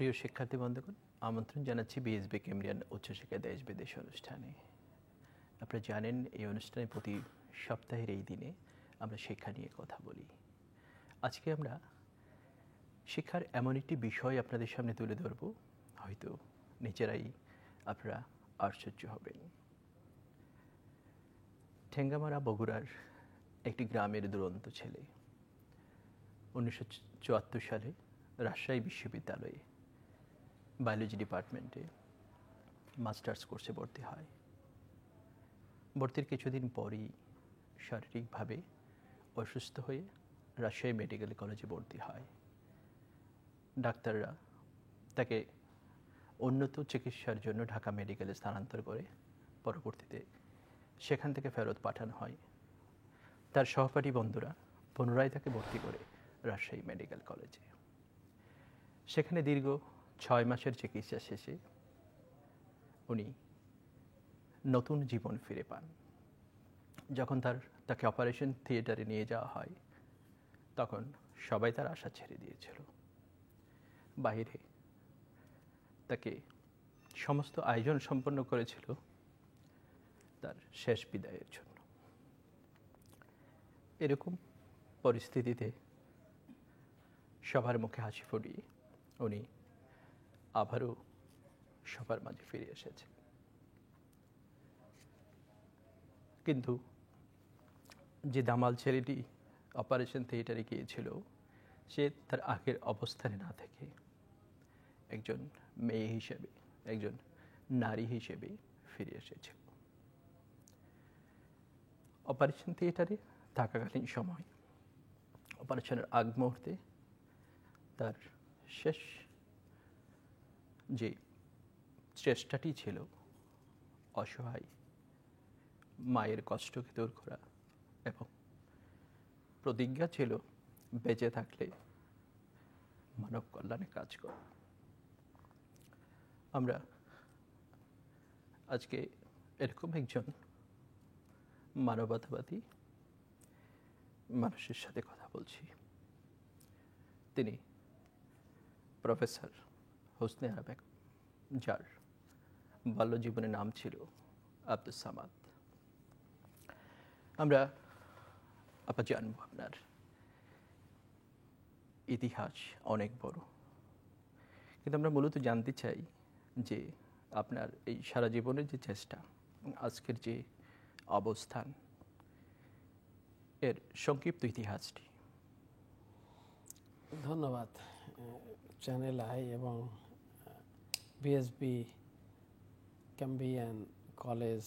প্রিয় শিক্ষার্থী বন্ধুগণ, আমন্ত্রণ জানাচ্ছি বিএসবি কেমব্রিয়ান উচ্চশিক্ষা দেশ বিদেশ অনুষ্ঠানে। আপনারা জানেন এই অনুষ্ঠানে প্রতি সপ্তাহের এই দিনে আমরা শিক্ষা নিয়ে কথা বলি। আজকে আমরা শিক্ষার এমন একটি বিষয় আপনাদের সামনে তুলে ধরব, হয়তো নিজেরাই আপনারা আশ্চর্য হবেন। ঠেঙ্গামারা বগুড়ার একটি গ্রামের দুরন্ত ছেলে 1974 সালে রাজশাহী বিশ্ববিদ্যালয়ে বায়োলজি ডিপার্টমেন্টে মাস্টার্স কোর্সে ভর্তি হয়। ভর্তির কিছুদিন পরই শারীরিকভাবে অসুস্থ হয়ে রাজশাহী মেডিকেল কলেজে ভর্তি হয়। ডাক্তাররা তাকে উন্নত চিকিৎসার জন্য ঢাকা মেডিকেলে স্থানান্তর করে পরবর্তীতে সেখান থেকে ফেরত পাঠানো হয়। তার সহপাঠী বন্ধুরা পুনরায় তাকে ভর্তি করে রাজশাহী মেডিকেল কলেজে। সেখানে দীর্ঘ 6 মাসের চিকিৎসা শেষে উনি নতুন জীবন ফিরে পান। যখন তাকে অপারেশন থিয়েটারে নিয়ে যাওয়া হয়, তখন সবাই তার আশা ছেড়ে দিয়েছিল। বাইরে তাকে সমস্ত আয়োজন সম্পন্ন করেছিল তার শেষ বিদায়ের জন্য। এরকম পরিস্থিতিতে সবার মুখে হাসি ফুটিয়ে উনি আবারও সবার মাঝে ফিরে এসেছে। কিন্তু যে দামাল ছেলেটি অপারেশন থিয়েটারে গিয়েছিল, সে তার আগের অবস্থানে না থেকে একজন মেয়ে হিসেবে, একজন নারী হিসেবে ফিরে এসেছিল। অপারেশন থিয়েটারে থাকাকালীন সময়, অপারেশনের আগ মুহূর্তে তার শেষ যে চেষ্টাটি ছিল অসহায় মায়ের কষ্টকে দূর করা, এবং প্রতিজ্ঞা ছিল বেঁচে থাকলে মানব কল্যাণে কাজ করা। আমরা আজকে এরকম একজন মানবতাবাদী মানুষের সাথে কথা বলছি। তিনি প্রফেসর হোসনে আরা বেগম, যার বাল্যজীবনে নাম ছিল আব্দুস সামাদ। আমরা জানব আপনার ইতিহাস অনেক বড়, কিন্তু আমরা মূলত জানতে চাই যে আপনার এই সারা জীবনের যে চেষ্টা, আজকের যে অবস্থান, এর সংক্ষিপ্ত ইতিহাসটি। ধন্যবাদ চ্যানেল আই এবং বিএসবি কেমব্রিয়ান কলেজ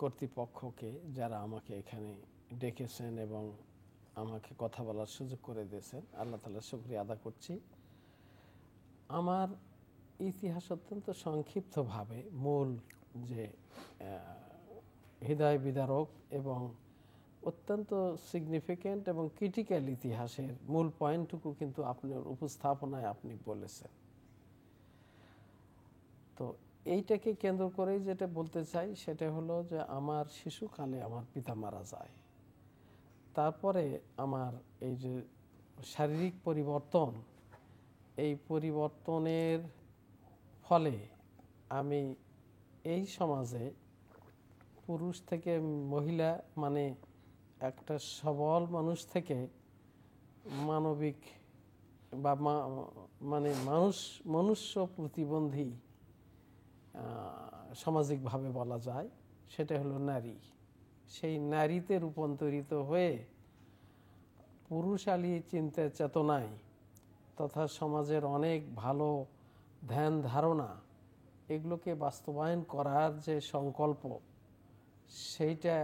কর্তৃপক্ষকে, যারা আমাকে এখানে ডেকেছেন এবং আমাকে কথা বলার সুযোগ করে দিয়েছেন। আল্লাহ তাআলার শুকরিয়া আদা করছি। আমার ইতিহাস অত্যন্ত সংক্ষিপ্তভাবে মূল যে হৃদয় বিদারক এবং অত্যন্ত সিগনিফিক্যান্ট এবং ক্রিটিক্যাল ইতিহাসের মূল পয়েন্টটুকু কিন্তু আপনার উপস্থাপনায় আপনি বলেছেন। তো এইটাকে কেন্দ্র করেই যেটা বলতে চাই সেটা হলো যে আমার শিশুকালে আমার পিতা মারা যায়। তারপরে আমার এই যে শারীরিক পরিবর্তন, এই পরিবর্তনের ফলে আমি এই সমাজে পুরুষ থেকে মহিলা, মানে একটা সবল মানুষ থেকে মানবিক বা মানে মনুষ্য প্রতিবন্ধী সামাজিকভাবে বলা যায়, সেটা হলো নারী। সেই নারীতে রূপান্তরিত হয়ে পুরুষালী চিন্তা চেতনায় তথা সমাজের অনেক ভালো ধ্যান ধারণা, এগুলোকে বাস্তবায়ন করার যে সংকল্প, সেইটা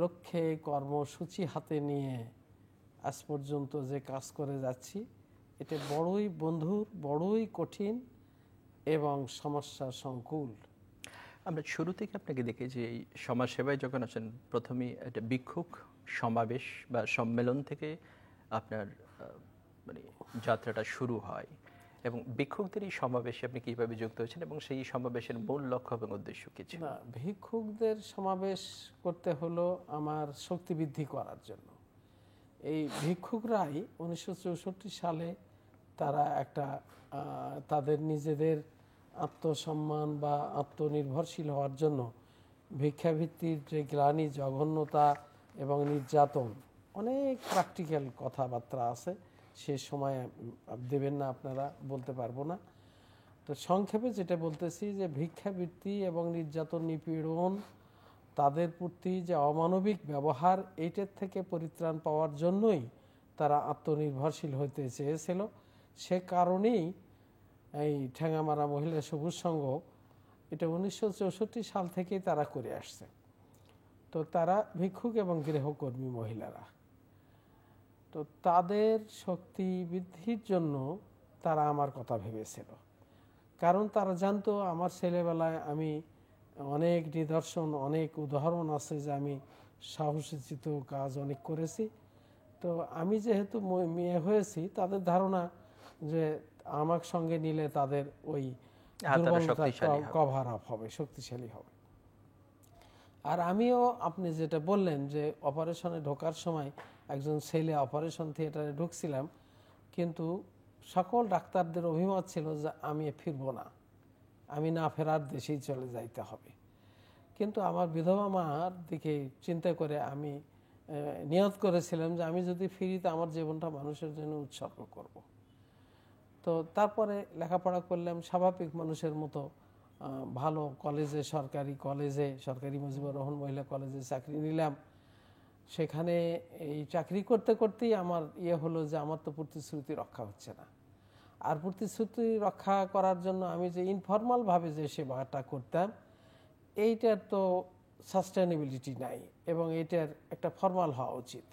লক্ষ্যে কর্মসূচি হাতে নিয়ে আজ পর্যন্ত যে কাজ করে যাচ্ছি, এটা বড়ই বন্ধুর, বড়ই কঠিন এবং সমস্যা সংকুল। আমরা শুরু থেকে আপনাকে দেখেছি এই সমাজসেবায় যখন আছেন, প্রথমেই একটা বিক্ষোভ সমাবেশ বা সম্মেলন থেকে আপনার মানে যাত্রাটা শুরু হয়, এবং বিক্ষোভদের এই সমাবেশে আপনি কীভাবে যুক্ত হয়েছেন এবং সেই সমাবেশের মূল লক্ষ্য এবং উদ্দেশ্য কী ছিল? না, ভিক্ষুকদের সমাবেশ করতে হলো আমার শক্তি বৃদ্ধি করার জন্য। এই ভিক্ষুকরাই 1964 সালে তারা একটা তাদের নিজেদের আত্মসম্মান বা আত্মনির্ভরশীল হওয়ার জন্য ভিক্ষাবৃত্তির যে গ্লানি, জঘন্যতা এবং নির্যাতন, অনেক প্র্যাকটিক্যাল কথাবার্তা আছে, সে সময় দেবেন না আপনারা, বলতে পারবো না। তো সংক্ষেপে যেটা বলতেছি যে ভিক্ষাবৃত্তি এবং নির্যাতন, নিপীড়ন, তাদের প্রতি যে অমানবিক ব্যবহার, এইটার থেকে পরিত্রাণ পাওয়ার জন্যই তারা আত্মনির্ভরশীল হতে চেয়েছিল। সে কারণেই এই ঠ্যাঙামারা মহিলা সবুজ সংঘ এটা 1964 সাল থেকেই তারা করে আসছে। তো তারা ভিক্ষুক এবং গৃহকর্মী মহিলারা, তো তাদের শক্তি বৃদ্ধির জন্য তারা আমার কথা ভেবেছিল। কারণ তারা জানতো আমার ছেলেবেলায় আমি অনেক নিদর্শন, অনেক উদাহরণ আছে যে আমি সাহসোচিত কাজ অনেক করেছি। তো আমি যেহেতু মেয়ে হয়েছি, তাদের ধারণা যে আমার সঙ্গে নিলে তাদের ওই দুর্বলতা কভার আপ হবে, শক্তিশালী হবে। আর আমিও, আপনি যেটা বললেন যে অপারেশনে ঢোকার সময় একজন ছেলে অপারেশন থিয়েটারে ঢুকছিলাম, কিন্তু সকল ডাক্তারদের অভিমত ছিল যে আমি ফিরবো না, আমি না ফেরার দেশেই চলে যাইতে হবে। কিন্তু আমার বিধবা মার দিকে চিন্তা করে আমি নিয়ত করেছিলাম যে আমি যদি ফিরি তো আমার জীবনটা মানুষের জন্য উৎসর্গ করব। তো তারপরে লেখাপড়া করলাম স্বাভাবিক মানুষের মতো, ভালো কলেজে, সরকারি মুজিবুর রহমান মহিলা কলেজে চাকরি নিলাম। সেখানে এই চাকরি করতে করতেই আমার হলো যে আমার তো প্রতিশ্রুতি রক্ষা হচ্ছে না। আর প্রতিশ্রুতি রক্ষা করার জন্য আমি যে ইনফর্মালভাবে যে সেবাটা করতাম, এইটার তো সাস্টেনেবিলিটি নাই, এবং এইটার একটা ফর্মাল হওয়া উচিত।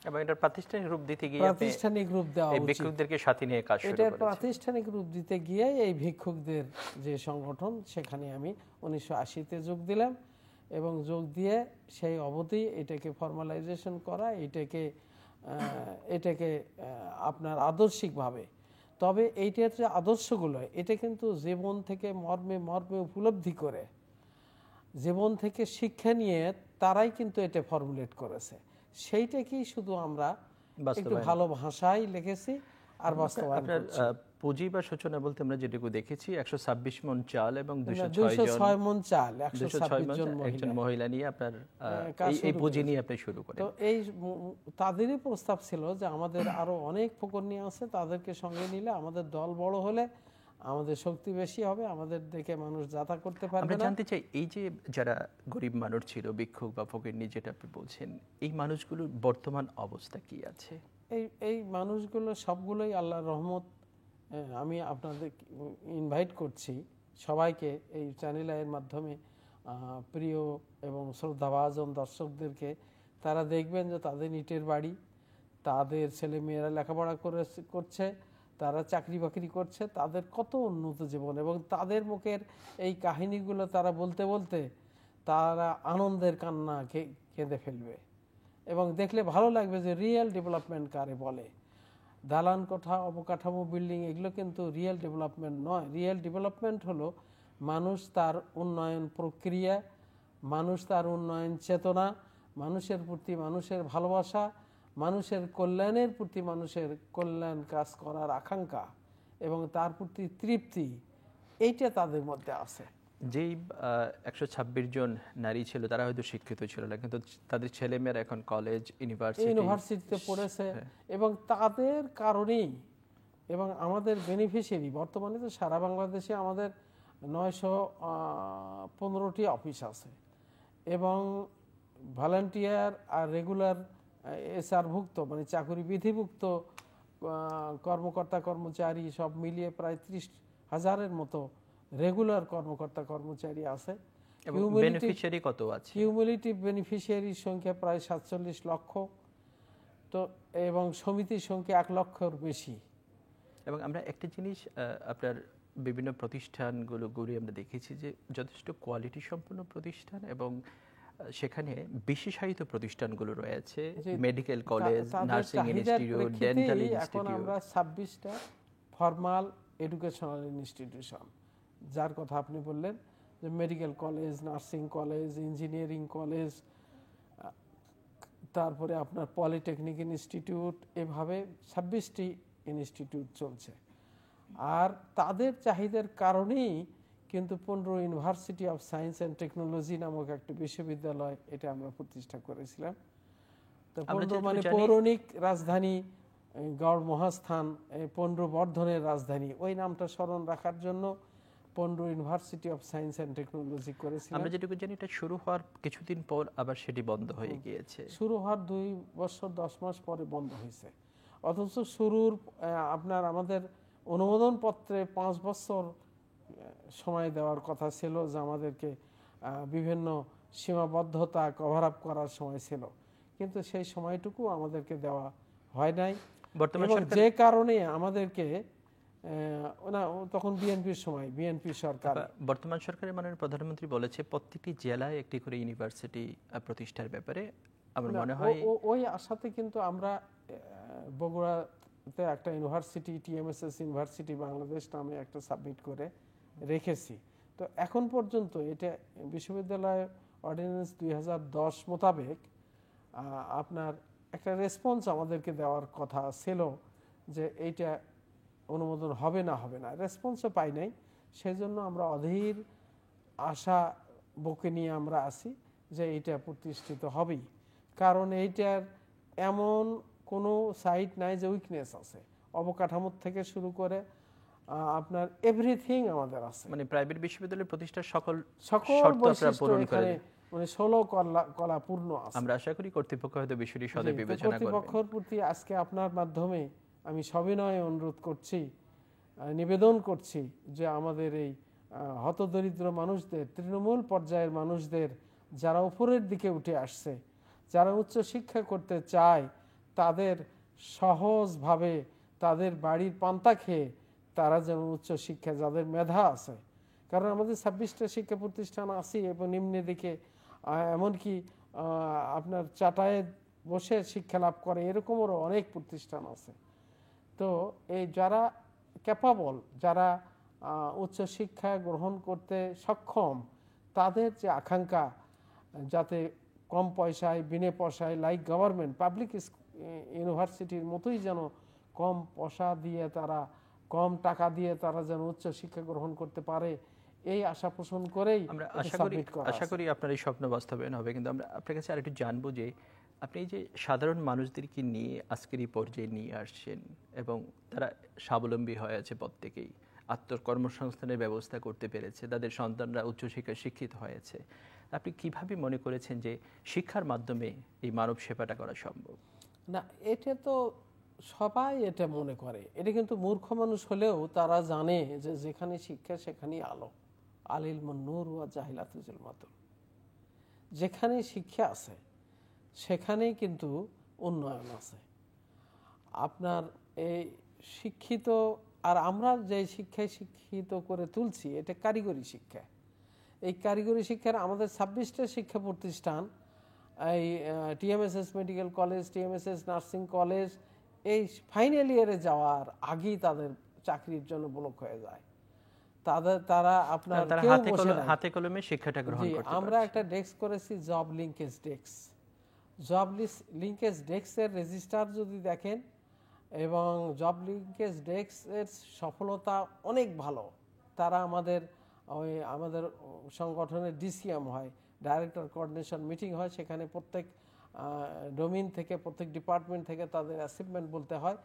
এবং এটার প্রাতিষ্ঠানিক রূপ দিতে গিয়ে প্রাতিষ্ঠানিক রূপ দেওয়া উচিত, ভিক্ষুকদেরকে সাথে নিয়ে কাজ শুরু করেছি। এটার প্রাতিষ্ঠানিক রূপ দিতে গিয়ে এই ভিক্ষুকদের যে সংগঠন, সেখানে আমি 1980-তে যোগ দিলাম, এবং যোগ দিয়ে সেই অবধি এটাকে ফর্মালাইজেশন করা, এটাকে আপনার আদর্শিকভাবে, তবে এইটার যে আদর্শগুলো, এটা কিন্তু জীবন থেকে মর্মে মর্মে উপলব্ধি করে, জীবন থেকে শিক্ষা নিয়ে তারাই কিন্তু এটা ফর্মুলেট করেছে। সেইটাকেই শুধু আমরা একটু ভালো ভাষায় লিখেছি আর বাস্তবায়ন করছি। পুঁজি বা সূচনা বলতে আমরা যেটুকু দেখেছি 126 মণ চাল এবং 206 মণ চাল, 126 জন মহিলা নিয়ে আপনার এই পুঁজি নিয়ে আপনি শুরু করেন। তো এই তাদেরই প্রস্তাব ছিল যে আমাদের আরো অনেক ফকরনি আছে, তাদেরকে সঙ্গে নিলে আমাদের দল বড় হলে আমাদের শক্তি বেশি হবে, আমাদের দেখে মানুষ যাতা করতে পারবে না। আমরা জানতে চাই, এই যে যারা গরিব মানুষ ছিল, ভিক্ষুক বা ফকিরনি যেটা আপনি বলছেন, এই মানুষগুলোর বর্তমান অবস্থা কি আছে? এই মানুষগুলো সবগুলোই আল্লাহর রহমত। আমি আপনাদের ইনভাইট করছি সবাইকে, এই চ্যানেলের মাধ্যমে প্রিয় এবং শ্রদ্ধাভাজন দর্শকদেরকে, তারা দেখবেন যে তাদের ইটের বাড়ি, তাদের ছেলে মেয়েরা লেখাপড়া করছে, তারা চাকরি বাকরি করছে, তাদের কত উন্নত জীবন, এবং তাদের মুখের এই কাহিনীগুলো তারা বলতে বলতে তারা আনন্দের কান্না কেঁদে ফেলবে, এবং দেখলে ভালো লাগবে যে রিয়েল ডেভেলপমেন্ট কারে বলে। দালান কোঠা, অবকাঠামো, বিল্ডিং, এগুলো কিন্তু রিয়েল ডেভেলপমেন্ট নয়। রিয়েল ডেভেলপমেন্ট হলো মানুষ তার উন্নয়ন প্রক্রিয়া, মানুষ তার উন্নয়ন চেতনা, মানুষের প্রতি মানুষের ভালোবাসা, মানুষের কল্যাণের প্রতি মানুষের কল্যাণ কাজ করার আকাঙ্ক্ষা এবং তার প্রতি তৃপ্তি, এইটা তাদের মধ্যে আছে। যেই 126 জন নারী ছিল তারা হয়তো শিক্ষিত ছিল না, কিন্তু তাদের ছেলেমেয়েরা এখন কলেজ, ইউনিভার্সিটিতে পড়েছে, এবং তাদের কারণেই, এবং আমাদের বেনিফিশিয়ারি বর্তমানে তো সারা বাংলাদেশে আমাদের 915টি অফিস আছে, এবং ভলান্টিয়ার আর রেগুলার এসআরভুক্ত মানে চাকরি বিধিভুক্ত কর্মকর্তা কর্মচারী সব মিলিয়ে প্রায় 30,000-এর মতো রেগুলার কর্মকর্তা কর্মচারী আছে। বেনিফিশিয়ারি কত আছে? কিউমুলেটিভ বেনিফিশিয়ারির সংখ্যা প্রায় 47 লক্ষ, তো এবং সমিতির সংখ্যা 1 লক্ষের বেশি। এবং আমরা একটা জিনিস আপনার বিভিন্ন প্রতিষ্ঠানগুলো ঘুরে আমরা দেখেছি যে যথেষ্ট কোয়ালিটি সম্পন্ন প্রতিষ্ঠান, এবং সেখানে বিশেষায়িত প্রতিষ্ঠানগুলো রয়েছে, medical college, nursing institute, dental institute. এখন আমরা 26টা ফর্মাল এডুকেশনাল ইনস্টিটিউশন, যার কথা আপনি বললেন, যে medical college, nursing college, engineering college, তারপরে আপনার পলিটেকনিক ইনস্টিটিউট, এভাবে 26টি ইনস্টিটিউট চলছে। আর তাদের চাহিদার কারণেই কিন্তু 15 university of science and technology নামক একটা বিশ্ববিদ্যালয় এটা আমরা প্রতিষ্ঠা করেছিলাম। তো 15 মানে পৌরাণিক রাজধানী, গড় মহাস্থান, 15 বর্ধনের রাজধানী, ওই নামটা স্মরণ রাখার জন্য 15 university of science and technology করেছিলাম। আমরা যেটুকু জানি এটা শুরু হওয়ার কিছুদিন পর আবার সেটি বন্ধ হয়ে গিয়েছে। শুরু হওয়ার 2 বছর 10 মাস পরে বন্ধ হয়েছে। অথচ শুরুর আমাদের অনুমোদন পত্রে 5 বছর সময় দেওয়ার কথা ছিল, যে আমাদেরকে বিভিন্ন সীমাবদ্ধতা কভার আপ করার সময় ছিল, কিন্তু সেই সময়টুকু আমাদেরকে দেওয়া হয় নাই। যে কারণে আমাদেরকে তখন বিএনপির সময়, বিএনপি সরকার, বর্তমান সরকারের মাননীয় প্রধানমন্ত্রী বলেছে প্রত্যেকটি জেলায় একটি করে ইউনিভার্সিটি প্রতিষ্ঠার ব্যাপারে। আমার মনে হয় ওই আশাতে কিন্তু আমরা বগুড়াতে একটা ইউনিভার্সিটি, টিএমএসএস ইউনিভার্সিটি বাংলাদেশ নামে একটা সাবমিট করে রেখেছি। তো এখন পর্যন্ত এটা বিশ্ববিদ্যালয় অর্ডিন্যান্স 2010 মোতাবেক আপনার একটা রেসপন্স আমাদেরকে দেওয়ার কথা ছিল, যে এইটা অনুমোদন হবে না রেসপন্সও পাই নাই। সেজন্য আমরা অধীর আশা বুকে নিয়ে আমরা আসি যে এইটা প্রতিষ্ঠিত হবেই, কারণ এইটার এমন কোনো সাইট নাই যে উইকনেস আছে। অবকাঠামোর থেকে শুরু করে আপনার এভরিথিং আমাদের আছে, মানে প্রাইভেট বিশ্ববিদ্যালয় প্রতিষ্ঠার সকল বৈশিষ্ট্য এখানে মানে 16 কলা পূর্ণ আছে। আমরা আশা করি কর্তৃপক্ষ হয়তো বিষয়টি সদয় বিবেচনা করবে। কর্তৃপক্ষের প্রতি আজকে আপনার মাধ্যমে আমি সবিনয়ে অনুরোধ করছি, নিবেদন করছি, যে আমাদের এই হতদরিদ্র মানুষদের, তৃণমূল পর্যায়ের মানুষদের, যারা উপরের দিকে উঠে আসছে, যারা উচ্চ শিক্ষা করতে চায়, তাদের সহজভাবে তাদের বাড়ির পান্তা খেয়ে তারা যেন উচ্চ শিক্ষা, যাদের মেধা আছে, কারণ আমাদের 26টা শিক্ষা প্রতিষ্ঠান আছে এবং নিম্নে দিকে এমনকি আপনার চাটায়ে বসে শিক্ষা লাভ করে এরকমেরও অনেক প্রতিষ্ঠান আছে। তো এই যারা ক্যাপাবল, যারা উচ্চ শিক্ষা গ্রহণ করতে সক্ষম, তাদের যে আকাঙ্ক্ষা যাতে কম পয়সায়, বিনে পয়সায়, লাইক গভর্নমেন্ট পাবলিক ইউনিভার্সিটির মতোই যেন কম পয়সা দিয়ে তারা, কম টাকা দিয়ে তারা যেন উচ্চ শিক্ষা গ্রহণ করতে পারে, এই আশা পোষণ করেই আমরা আশা করি আপনার এই স্বপ্ন বাস্তবায়ন হবে। কিন্তু আমরা আপনার কাছে আরেকটু জানবো যে আপনি এই যে সাধারণ মানুষদেরকে নিয়ে আজকের এই পর্যায়ে নিয়ে আসছেন এবং তারা স্বাবলম্বী হয়ে আছে, প্রত্যেকেই আত্মকর্মসংস্থানের ব্যবস্থা করতে পেরেছে, তাদের সন্তানরা উচ্চশিক্ষায় শিক্ষিত হয়েছে, আপনি কিভাবে মনে করেছেন যে শিক্ষার মাধ্যমে এই মানব সেবাটা করা সম্ভব? না, এটা তো সবাই এটা মনে করে, এটা কিন্তু মূর্খ মানুষ হলেও তারা জানে যে যেখানে শিক্ষা সেখানেই আলো, আলিল নূর ওয়া জাহিলাতুল জুলমাতুন। যেখানে শিক্ষা আছে সেখানেই কিন্তু উন্নয়ন আছে। আপনার এই শিক্ষিত, আর আমরা যে শিক্ষায় শিক্ষিত করে তুলছি এটা কারিগরি শিক্ষা। এই কারিগরি শিক্ষার আমাদের 26টা শিক্ষা প্রতিষ্ঠান, এই TMSS medical college, TMSS nursing college, এই ফাইনাল ইয়ারে যাওয়ার আগেই তাদের চাকরির জন্য ব্লক হয়ে যায়। তারা আপনার হাতে কলমে শিক্ষাটা গ্রহণ করতে পারে। আমরা একটা ডেস্ক করেছি, job linkage desk. Job linkage ডেস্কের রেজিস্টার যদি দেখেন, এবং জব লিঙ্কেজ ডেস্কের সফলতা অনেক ভালো। তারা আমাদের সংগঠনের ডিসিএম হয়, ডাইরেক্টর কোঅর্ডিনেশন মিটিং হয়, সেখানে প্রত্যেক ডোমেইন থেকে, প্রত্যেক ডিপার্টমেন্ট থেকে তাদের অ্যাচিভমেন্ট বলতে হয়।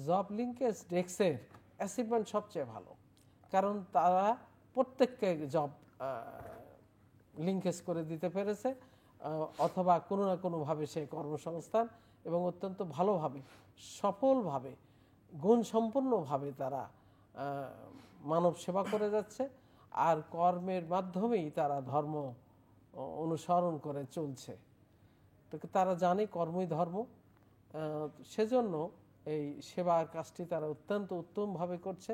জব লিঙ্কেজ ডেস্কের অ্যাচিভমেন্ট সবচেয়ে ভালো, কারণ তারা প্রত্যেককে জব লিঙ্কেজ করে দিতে পেরেছে, অথবা কোনো না কোনোভাবে সে কর্মসংস্থান, এবং অত্যন্ত ভালোভাবে, সফলভাবে, গুণসম্পন্নভাবে তারা মানব সেবা করে যাচ্ছে, আর কর্মের মাধ্যমেই তারা ধর্ম অনুসরণ করে চলছে। তো তারা জানে কর্মই ধর্ম, সেজন্য এই সেবার কাজটি তারা অত্যন্ত উত্তমভাবে করছে।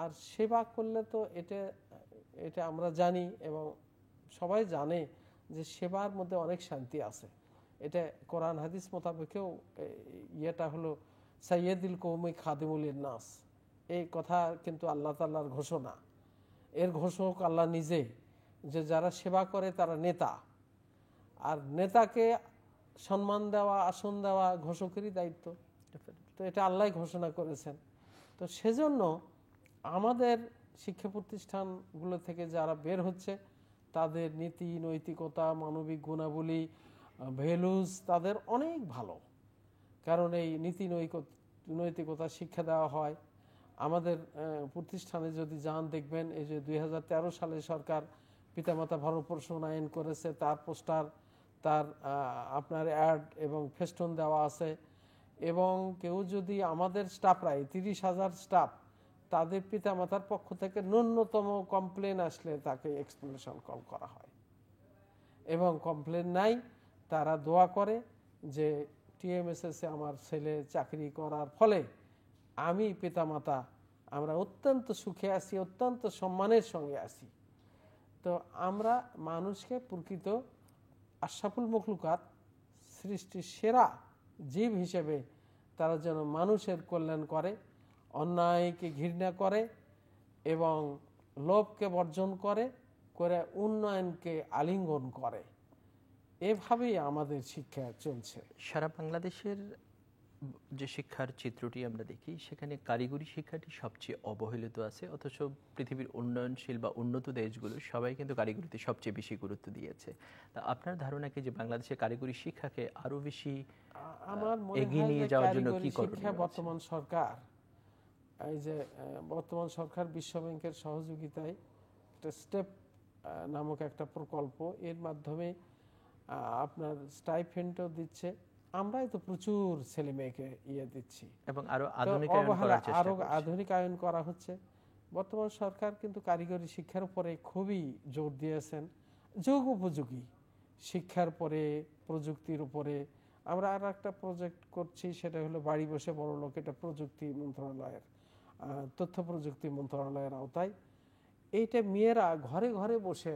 আর সেবা করলে তো এটা আমরা জানি, এবং সবাই জানে যে সেবার মধ্যে অনেক শান্তি আছে। এটা কোরআন হাদিস মোতাবেকেও ইয়েটা হলো সাইয়্যিদুল কওমি খাদিমুল নাস, এই কথা কিন্তু আল্লাহ তাআলার ঘোষণা। এর ঘোষক আল্লাহ নিজে, যে যারা সেবা করে তারা নেতা, আর নেতাকে সম্মান দেওয়া, আসন দেওয়া ঘোষকেরই দায়িত্ব। তো এটা আল্লাহ ঘোষণা করেছেন। তো সেজন্য আমাদের শিক্ষা প্রতিষ্ঠানগুলো থেকে যারা বের হচ্ছে তাদের নীতি নৈতিকতা মানবিক গুণাবলী ভ্যালুজ তাদের অনেক ভালো, কারণ এই নীতি নৈতিকতা শিক্ষা দেওয়া হয় আমাদের প্রতিষ্ঠানে। যদি যান দেখবেন এই যে 2013 সালে সরকার পিতামাতা ভরণ পোষণ আইন করেছে, তার পোস্টার, তার আপনার অ্যাড এবং ফেস্টুন দেওয়া আছে। এবং কেউ যদি আমাদের স্টাফরাই 30,000 স্টাফ, তাদের পিতামাতার পক্ষ থেকে ন্যূনতম কমপ্লেন আসলে তাকে এক্সপ্লেনেশন কল করা হয়, এবং কমপ্লেন নাই তারা দোয়া করে যে টিএমএসএসে আমার ছেলে চাকরি করার ফলে আমি পিতামাতা আমরা অত্যন্ত সুখে আছি, অত্যন্ত সম্মানের সঙ্গে আছি। তো আমরা মানুষকে প্রকৃত আশরাফুল মখলুকাত, সৃষ্টির সেরা জীব হিসেবে তারা যেন মানুষের কল্যাণ করে, অন্যায়কে ঘৃণা করে এবং লোভকে বর্জন করে উন্নয়নকে আলিঙ্গন করে, এভাবেই আমাদের শিক্ষা চলছে। সারা বাংলাদেশের যে শিক্ষার চিত্রটি আমরা দেখি, সেখানে কারিগরি শিক্ষাটি সবচেয়ে অবহেলিত আছে, অথচ পৃথিবীর উন্নয়নশীল বা উন্নত দেশগুলো সবাই কিন্তু কারিগরিতে সবচেয়ে বেশি গুরুত্ব দিয়েছে। তা আপনার ধারণা কি যে বাংলাদেশের কারিগরি শিক্ষাকে আরো বেশি আমার মনে এগিয়ে নিয়ে হয় যাওয়ার জন্য কারিগরি কি শিক্ষা করণীয় আছে? বর্তমান সরকার, এই যে বর্তমান সরকার বিশ্ব ব্যাংকের সহযোগিতায় একটা স্টেপ নামক একটা প্রকল্প, এর মাধ্যমে আপনার স্টাইপেন্ডও দিচ্ছে। আমরাই তো প্রচুর ছেলে মেয়েকে দিচ্ছি এবং আরো আধুনিকায়ন করার চেষ্টা আরো করছি। আধুনিকায়ন করা হচ্ছে। বর্তমান সরকার কিন্তু কারিগরি শিক্ষার উপরে খুবই জোর দিয়েছেন, যুগ উপযোগী শিক্ষার পরে প্রযুক্তির উপরে। আমরা আর একটা প্রজেক্ট করছি, সেটা হলো বাড়ি বসে বড় লোক, এটা প্রযুক্তি মন্ত্রণালয়ের তথ্য প্রযুক্তি মন্ত্রণালয়ের আওতায়। এইটা মেয়েরা ঘরে ঘরে বসে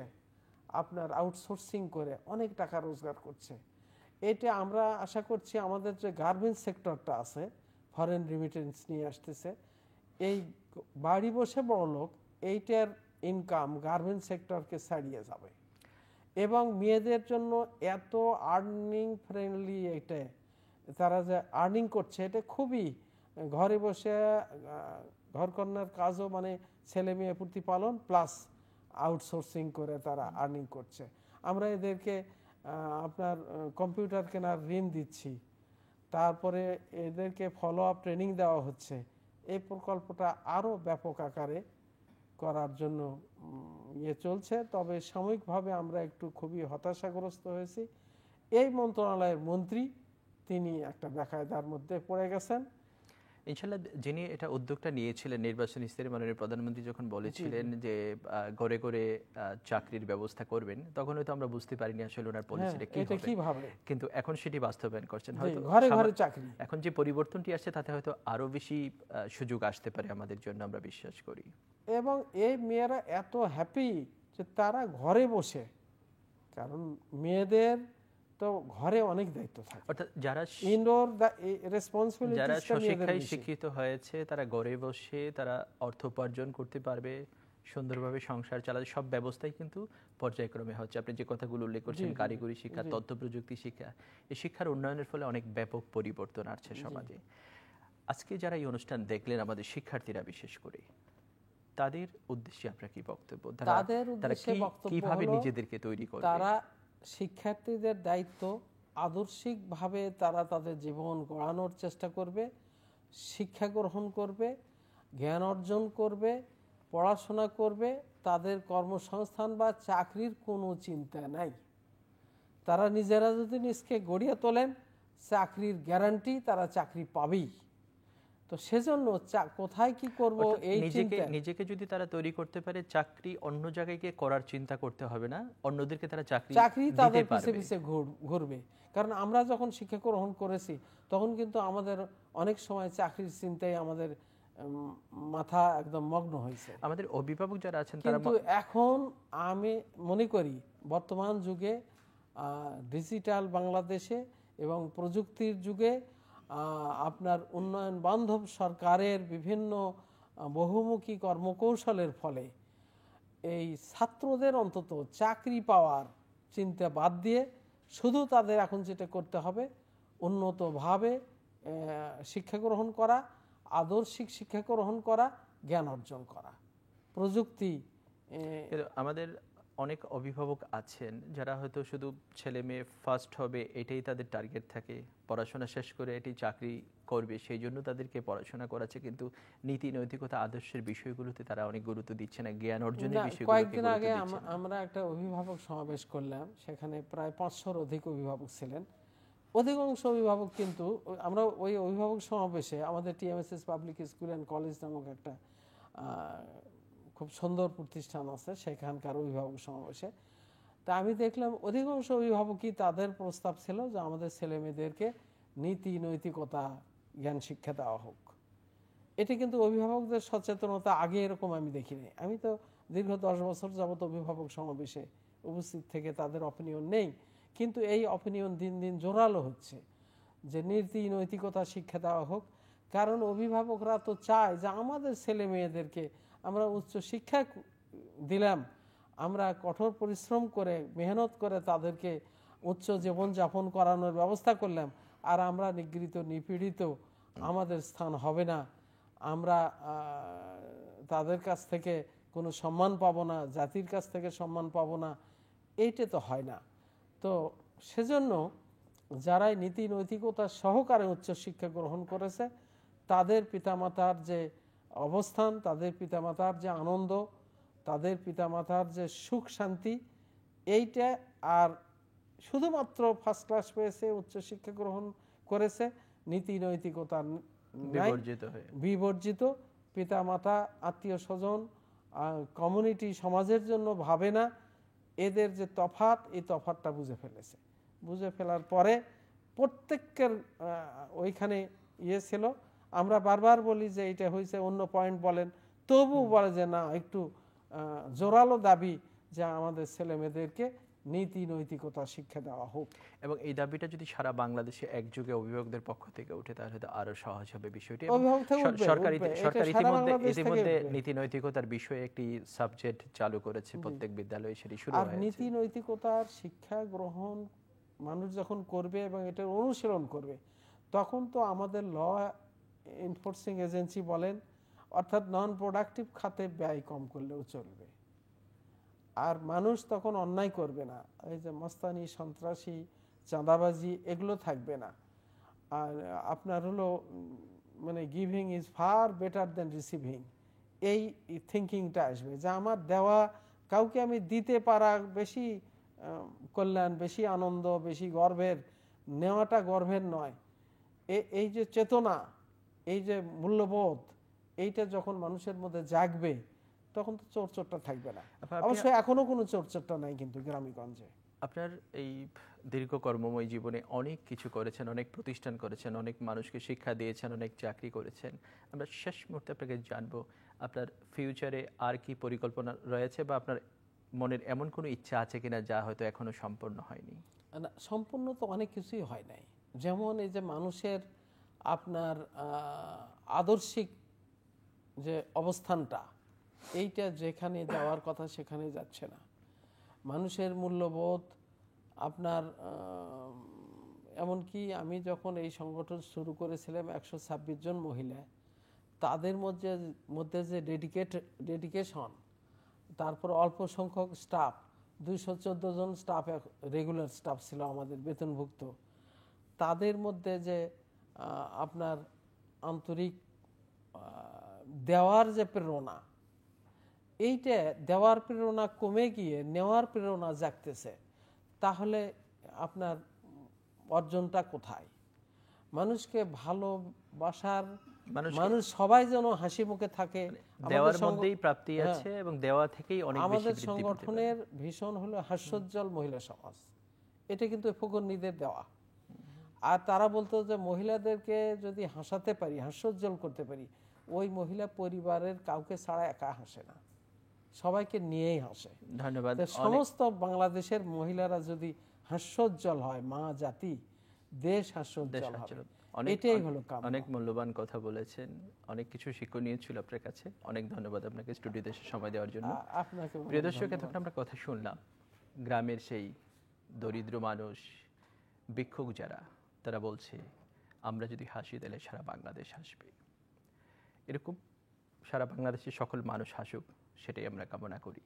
আপনার আউটসোর্সিং করে অনেক টাকা রোজগার করছে। এটা আমরা আশা করছি আমাদের যে গার্মেন্টস সেক্টরটা আছে, ফরেন রিমিটেন্স নিয়ে আসতেছে, এই বাড়ি বসে বড় লোক, এইটার ইনকাম গার্মেন্টস সেক্টরকে ছাড়িয়ে যাবে। এবং মেয়েদের জন্য এত আর্নিং ফ্রেন্ডলি, এটা তারা যে আর্নিং করছে, এটা খুবই ঘরে বসে ঘরকন্যার কাজও, মানে ছেলে মেয়ে প্রতিপালন প্লাস আউটসোর্সিং করে তারা আর্নিং করছে। আমরা এদেরকে আপনার কম্পিউটার কেনার ঋণ দিচ্ছি, তারপরে এদেরকে ফলো আপ ট্রেনিং দেওয়া হচ্ছে। এই প্রকল্পটা আরও ব্যাপক আকারে করার জন্য চলছে। তবে সাময়িকভাবে আমরা একটু খুবই হতাশাগ্রস্ত হয়েছি। এই মন্ত্রণালয়ের মন্ত্রী তিনি একটা বেকায়দার মধ্যে পড়ে গেছেন। ইনশাল্লাহ, যিনি এটা উদ্যোগটা নিয়েছিলেন, নির্বাচন স্তরে মাননীয় প্রধানমন্ত্রী যখন বলেছিলেন যে ঘরে ঘরে চাকরির ব্যবস্থা করবেন, তখন হয়তো আমরা বুঝতে পারিনি আসলে ওনার পলিসিটা কি হবে, কিন্তু এখন সেটি বাস্তবায়ন করছেন। হয়তো ঘরে ঘরে চাকরি, এখন যে পরিবর্তনটি আসছে তাতে হয়তো আরো বেশি সুযোগ আসতে পারে আমাদের জন্য, আমরা বিশ্বাস করি। এবং এই মেয়েরা এত হ্যাপি যে তারা ঘরে বসে, কারণ মেয়েদের তো ঘরে অনেক দায়িত্ব থাকে, অর্থাৎ যারা ইনডোর রেসপন্সিবিলিটি, যারা স্বশিক্ষায় শিক্ষিত হয়েছে তারা ঘরে বসে তারা অর্থ উপার্জন করতে পারবে, সুন্দরভাবে সংসার চালাতে, সব ব্যবস্থাই কিন্তু পর্যায়ক্রমে হচ্ছে। আপনি যে কথাগুলো উল্লেখ করছেন, কারিগরি শিক্ষা, তথ্য প্রযুক্তি শিক্ষা, এই শিক্ষার উন্নয়নের ফলে অনেক ব্যাপক পরিবর্তন আসছে সমাজে। আজকে যারা এই অনুষ্ঠান দেখলেন, আমাদের শিক্ষার্থীরা বিশেষ করে, তাদের উদ্দেশ্যে আপনার কি বক্তব্য? তাদের উদ্দেশ্যে বক্তব্য কিভাবে নিজেদেরকে তৈরি করবে? তারা শিক্ষার্থীদের দায়িত্ব, আদর্শিকভাবে তারা তাদের জীবন গড়ানোর চেষ্টা করবে, শিক্ষা গ্রহণ করবে, জ্ঞান অর্জন করবে, পড়াশোনা করবে। তাদের কর্মসংস্থান বা চাকরির কোনো চিন্তা নাই। তারা নিজেরা যদি নিজকে গড়িয়ে তোলেন, চাকরির গ্যারান্টি, তারা চাকরি পাবেই। তো সেজন্য কোথায় কি করব, এই নিজেকে যদি তারা তৈরি করতে পারে, চাকরি অন্য জায়গায় গিয়ে করার চিন্তা করতে হবে না, অন্যদেরকে তারা চাকরি তাদের পিছে পিছে ঘুরবে। কারণ আমরা যখন শিক্ষা গ্রহণ করেছি, তখন কিন্তু আমাদের অনেক সময় চাকরির চিন্তায় আমাদের মাথা একদম মগ্ন হয়েছে। আমাদের অভিভাবক যারা আছেন তারা, কিন্তু এখন আমি মনে করি বর্তমান যুগে, ডিজিটাল বাংলাদেশে এবং প্রযুক্তির যুগে, আপনার উন্নয়ন বান্ধব সরকারের বিভিন্ন বহুমুখী কর্মকৌশলের ফলে এই ছাত্রদের অন্তত চাকরি পাওয়ার চিন্তা বাদ দিয়ে শুধু তাদের এখন যেটা করতে হবে, উন্নতভাবে শিক্ষা গ্রহণ করা, আদর্শিক শিক্ষা গ্রহণ করা, জ্ঞান অর্জন করা। প্রযুক্তি কিন্তু আমাদের অনেক অভিভাবক আছেন যারা হয়তো শুধু ছেলে মেয়ে ফার্স্ট হবে এটাই তাদের টার্গেট থাকে, পড়াশোনা শেষ করে এটি চাকরি করবে সেই জন্য তাদেরকে পড়াশোনা করাচ্ছে, কিন্তু নীতি নৈতিকতা আদর্শের বিষয়গুলোতে তারা অনেক গুরুত্ব দিচ্ছে না, জ্ঞান অর্জনের বিষয়গুলোকে কয়েকদিন গুরুত্ব আগে দিচ্ছে না। আমরা একটা অভিভাবক সমাবেশ করলাম, সেখানে প্রায় 500-র অধিক অভিভাবক ছিলেন। অধিকাংশ অভিভাবক কিন্তু আমরা ওই অভিভাবক সমাবেশে আমাদের TMSS public school and college নামক একটা খুব সুন্দর প্রতিষ্ঠান আছে, সেখানকার অভিভাবক সমাবেশে তা আমি দেখলাম অধিকাংশ অভিভাবকই তাদের প্রস্তাব ছিল যে আমাদের ছেলে মেয়েদেরকে নীতি নৈতিকতা জ্ঞান শিক্ষা দেওয়া হোক। এটি কিন্তু অভিভাবকদের সচেতনতা আগে এরকম আমি দেখিনি। আমি তো দীর্ঘ 10 বছর যাবত অভিভাবক সমাবেশে উপস্থিত থেকে তাদের অপিনিয়ন নেই, কিন্তু এই অপিনিয়ন দিন দিন জোরালো হচ্ছে যে নীতি নৈতিকতা শিক্ষা দেওয়া হোক। কারণ অভিভাবকরা তো চায় যে আমাদের ছেলে মেয়েদেরকে আমরা উচ্চ শিক্ষা দিলাম, আমরা কঠোর পরিশ্রম করে মেহনত করে তাদেরকে উচ্চ জীবনযাপন করানোর ব্যবস্থা করলাম, আর আমরা নিগৃহীত নিপীড়িত, আমাদের স্থান হবে না, আমরা তাদের কাছ থেকে কোনো সম্মান পাবো না, জাতির কাছ থেকে সম্মান পাবো না, এইটা তো হয় না। তো সেজন্য যারাই নীতি নৈতিকতা সহকারে উচ্চশিক্ষা গ্রহণ করেছে তাদের পিতামাতার যে অবস্থান, তাদের পিতামাতার যে আনন্দ, তাদের পিতামাতার যে সুখ শান্তি, এইটা আর শুধুমাত্র ফার্স্ট ক্লাস পেয়েছে, উচ্চশিক্ষা গ্রহণ করেছে, নীতি নৈতিকতা বিবর্জিত, পিতামাতা আত্মীয় স্বজন কমিউনিটি সমাজের জন্য ভাবে না, এদের যে তফাৎ, এই তফাৎটা বুঝে ফেলেছে। বুঝে ফেলার পরে প্রত্যেকের ওইখানে ছিল। আমরা বারবার বলি যে এটা হয়েছে, অন্য পয়েন্ট বলেন, তবু বলে যে না, একটু জোরালো দাবি যে আমাদের ছেলে মেয়েদেরকে নীতি নৈতিকতা শিক্ষা দেওয়া হোক। এবং এই দাবিটা যদি সারা বাংলাদেশে একযোগে অভিভাবকদের পক্ষ থেকে উঠে তাহলে তো আরো সহজ হবে বিষয়টি। সরকারি ইতিমধ্যে নীতি নৈতিকতার বিষয়ে একটি সাবজেক্ট চালু করেছে প্রত্যেক বিদ্যালয়ে, সেটি শুরু হয়েছে। আর নীতি নৈতিকতার শিক্ষা গ্রহণ মানুষ যখন করবে এবং এটার অনুশীলন করবে, তখন তো আমাদের ল এনফোর্সিং এজেন্সি বলেন, অর্থাৎ নন প্রোডাক্টিভ খাতে ব্যয় কম করলেও চলবে, আর মানুষ তখন অন্যায় করবে না। এই যে মস্তানি, সন্ত্রাসী, চাঁদাবাজি এগুলো থাকবে না। আর আপনার হলো মানে giving is far better then receiving, এই থিঙ্কিংটা আসবে যে আমার দেওয়া, কাউকে আমি দিতে পারা বেশি কল্যাণ, বেশি আনন্দ, বেশি গর্বের, নেওয়াটা গর্বের নয়। এই যে চেতনা, এই যে মূল্যবোধ, এইটা যখন মানুষের মধ্যে জাগবে তখন তো চোরচোরটা থাকবে না। অবশ্যই এখনো কোনো চোরচোরটা নাই কিন্তু গ্রামীগঞ্জে। আপনার এই দীর্ঘ কর্মময় জীবনে অনেক কিছু করেছেন, অনেক প্রতিষ্ঠান করেছেন, অনেক মানুষকে শিক্ষা দিয়েছেন, অনেক চাকরি করেছেন। আমরা শেষ মুহূর্তে আপনাকে জানবো আপনার ফিউচারে আর কি পরিকল্পনা রয়েছে, বা আপনার মনের এমন কোনো ইচ্ছা আছে কিনা যা হয়তো এখনো সম্পূর্ণ হয়নি? না, সম্পূর্ণ তো অনেক কিছুই হয় নাই। যেমন এই যে মানুষের আপনার আদর্শিক যে অবস্থানটা, এইটা যেখানে যাওয়ার কথা সেখানে যাচ্ছে না। মানুষের মূল্যবোধ আপনার এমনকি আমি যখন এই সংগঠন শুরু করেছিলাম 126 জন মহিলা, তাদের মধ্যে যে ডেডিকেশন, তারপর অল্প সংখ্যক স্টাফ, 214 জন স্টাফ রেগুলার স্টাফ ছিল আমাদের বেতনভুক্ত, তাদের মধ্যে যে আপনার আন্তরিক দেওয়ার যে প্রেরণা, এইটা দেওয়ার প্রেরণা কমে গিয়ে নেওয়ার প্রেরণা জাগতেছে, তাহলে আপনার অর্জনটা কোথায়? মানুষকে ভালোবাসার, মানুষ সবাই যেন হাসি মুখে থাকে, দেওয়ার মধ্যেই প্রাপ্তি আছে এবং দেওয়া থেকেই অনেক বেশি আমাদের সংগঠনের ভীষণ হলো হাস্যোজ্জ্বল মহিলা সমাজ। এটা কিন্তু ফকরনীদের দেওয়া। আর তারা বলতো যে মহিলাদেরকে যদি হাসাতে পারি, হাস্যোজ্জ্বল করতে পারি, ওই মহিলা পরিবারের কাউকে ছাড়া একা হাসে না, সবাইকে নিয়েই হাসে। ধন্যবাদ। সমস্ত বাংলাদেশের মহিলারা যদি হাস্যোজ্জ্বল হয়, মা জাতি, দেশ হাস্যোজ্জ্বল হবে, এটাই হলো কাম। অনেক মূল্যবান কথা বলেছেন, অনেক কিছু শিক্ষণীয় ছিল আপনার কাছে। অনেক ধন্যবাদ আপনাকে স্টুডিওতে এসে সময় দেওয়ার জন্য। আপনাকে প্রিয় দর্শক, এতক্ষণ আমরা কথা শুনলাম গ্রামের সেই দরিদ্র মানুষ, ভিক্ষুক যারা, তারা বলছে আমরা যদি হাসি দিলে সারা বাংলাদেশ হাসবে। এরকম সারা বাংলাদেশের সকল মানুষ হাসুক, সেটাই আমরা কামনা করি।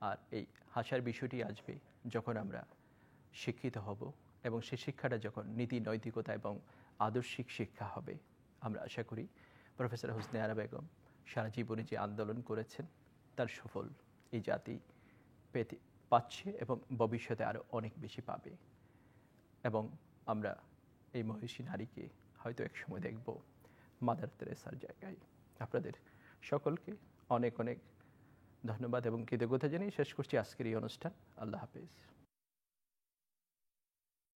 আর এই হাসার বিষয়টি আসবে যখন আমরা শিক্ষিত হব, এবং সেই শিক্ষাটা যখন নীতি নৈতিকতা এবং আদর্শিক শিক্ষা হবে। আমরা আশা করি প্রফেসর হোসনে আরা বেগম সারা জীবনে যে আন্দোলন করেছেন তার সুফল এই জাতি পাচ্ছে এবং ভবিষ্যতে আরও অনেক বেশি পাবে। এবং আমরা এই মহিষী নারীকে হয়তো একসময় দেখব মাদার তেরেসার জায়গায়। আপনাদের সকলকে অনেক অনেক ধন্যবাদ এবং কৃতজ্ঞতা জানিয়ে শেষ করছি আজকের এই অনুষ্ঠান। আল্লাহ হাফেজ।